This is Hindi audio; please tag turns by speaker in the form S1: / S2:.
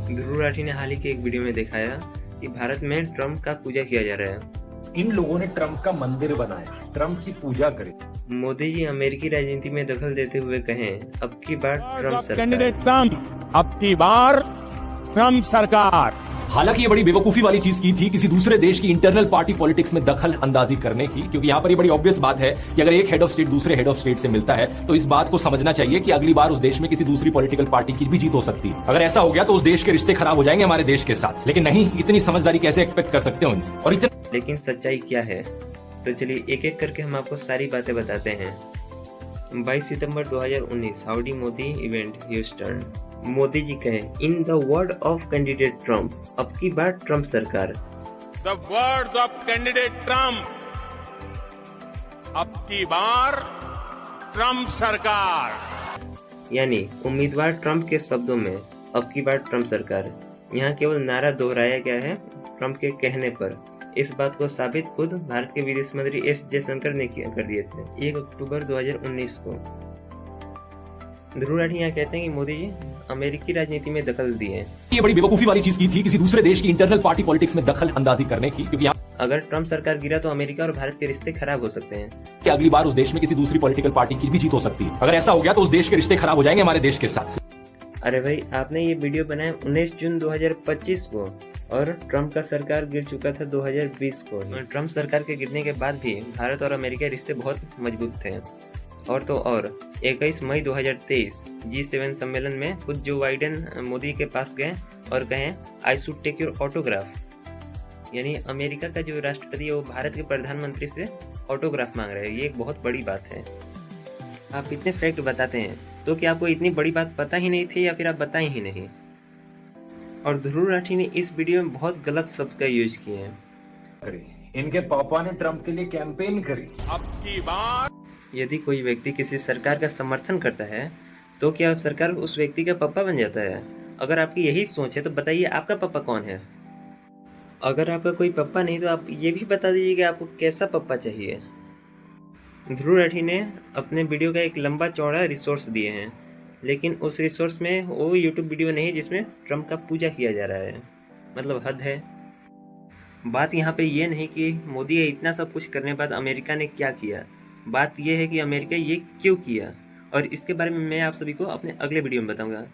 S1: ध्रुव राठी ने हाल ही के एक वीडियो में दिखाया कि भारत में ट्रम्प का पूजा किया जा रहा है।
S2: इन लोगों ने ट्रम्प का मंदिर बनाया, ट्रम्प की पूजा करी।
S1: मोदी जी अमेरिकी राजनीति में दखल देते हुए कहें, अब की बार ट्रम्प सरकार।
S3: कैंडिडेट ट्रम्प, अब की बार ट्रम्प सरकार।
S4: हालांकि ये बड़ी बेवकूफी वाली चीज की थी किसी दूसरे देश की इंटरनल पार्टी पॉलिटिक्स में दखल अंदाजी करने की, क्योंकि यहाँ पर ये बड़ी ऑब्वियस बात है कि अगर एक हेड ऑफ स्टेट दूसरे हेड ऑफ स्टेट से मिलता है तो इस बात को समझना चाहिए कि अगली बार उस देश में किसी दूसरी पॉलिटिकल पार्टी की भी जीत हो सकती है। अगर ऐसा हो गया तो उस देश के रिश्ते खराब हो जाएंगे हमारे देश के साथ। लेकिन नहीं, इतनी समझदारी कैसे एक्सपेक्ट कर सकते हो इनसे? और इतना
S1: लेकिन सच्चाई क्या है, तो चलिए एक एक करके हम आपको सारी बातें बताते हैं। 22 सितंबर 2019 howdy Modi event Houston. Modi ji कहे, in the word of candidate Trump, अब की बार ट्रम्प सरकार।
S3: The words of candidate Trump, अब की बार ट्रम्प सरकार।
S1: यानी उम्मीदवार ट्रम्प के शब्दों में अब की बार ट्रम्प सरकार। यहाँ केवल नारा दोहराया गया है ट्रम्प के कहने पर। इस बात को साबित खुद भारत के विदेश मंत्री एस जयशंकर ने कर दिए थे 1 अक्टूबर 2019 को। ध्रुव राठी यहाँ कहते हैं कि मोदी जी अमेरिकी राजनीति में दखल दिए।
S4: ये बड़ी बेवकूफी वाली चीज की थी किसी दूसरे देश की इंटरनल पार्टी पॉलिटिक्स में दखल अंदाजी करने की, क्योंकि
S1: अगर ट्रम्प सरकार गिरा तो अमेरिका और भारत के रिश्ते खराब हो सकते हैं
S4: कि अगली बार उस देश में किसी दूसरी पॉलिटिकल पार्टी की भी जीत हो सकती है। अगर ऐसा हो गया तो उस देश के रिश्ते खराब हो जाएंगे हमारे देश के साथ।
S1: अरे भाई, आपने ये वीडियो बनाया 19 जून 2025 को और ट्रम्प का सरकार गिर चुका था 2020 को। ट्रम्प सरकार के गिरने के बाद भी भारत और अमेरिका रिश्ते बहुत मजबूत थे। और तो और 21 मई 2023 G7 सम्मेलन में खुद जो बाइडेन मोदी के पास गए और कहें, I should take your autograph. यानी अमेरिका का जो राष्ट्रपति है वो भारत के प्रधानमंत्री से ऑटोग्राफ मांग रहे हैं। ये एक बहुत बड़ी बात है। आप इतने फैक्ट बताते हैं तो क्या आपको इतनी बड़ी बात पता ही नहीं थी या फिर आप बताएं ही नहीं? और ध्रुव राठी ने इस वीडियो में बहुत गलत शब्द का यूज किए हैं।
S2: इनके पापा ने ट्रम्प के लिए कैंपेन करी।
S3: अब की बार
S1: यदि कोई व्यक्ति किसी सरकार का समर्थन करता है तो क्या सरकार उस व्यक्ति का पापा बन जाता है? अगर आपकी यही सोच है तो बताइए आपका पापा कौन है? अगर आपका कोई पापा नहीं तो आप ये भी बता दीजिए कि आपको कैसा पापा चाहिए। ध्रुव राठी ने अपने वीडियो का एक लंबा चौड़ा रिसोर्स दिए हैं, लेकिन उस रिसोर्स में वो यूट्यूब वीडियो नहीं जिसमें ट्रम्प का पूजा किया जा रहा है। मतलब हद है। बात यहाँ पे ये नहीं कि मोदी इतना सब कुछ करने के बाद अमेरिका ने क्या किया। बात यह है कि अमेरिका ये क्यों किया, और इसके बारे में मैं आप सभी को अपने अगले वीडियो में बताऊंगा।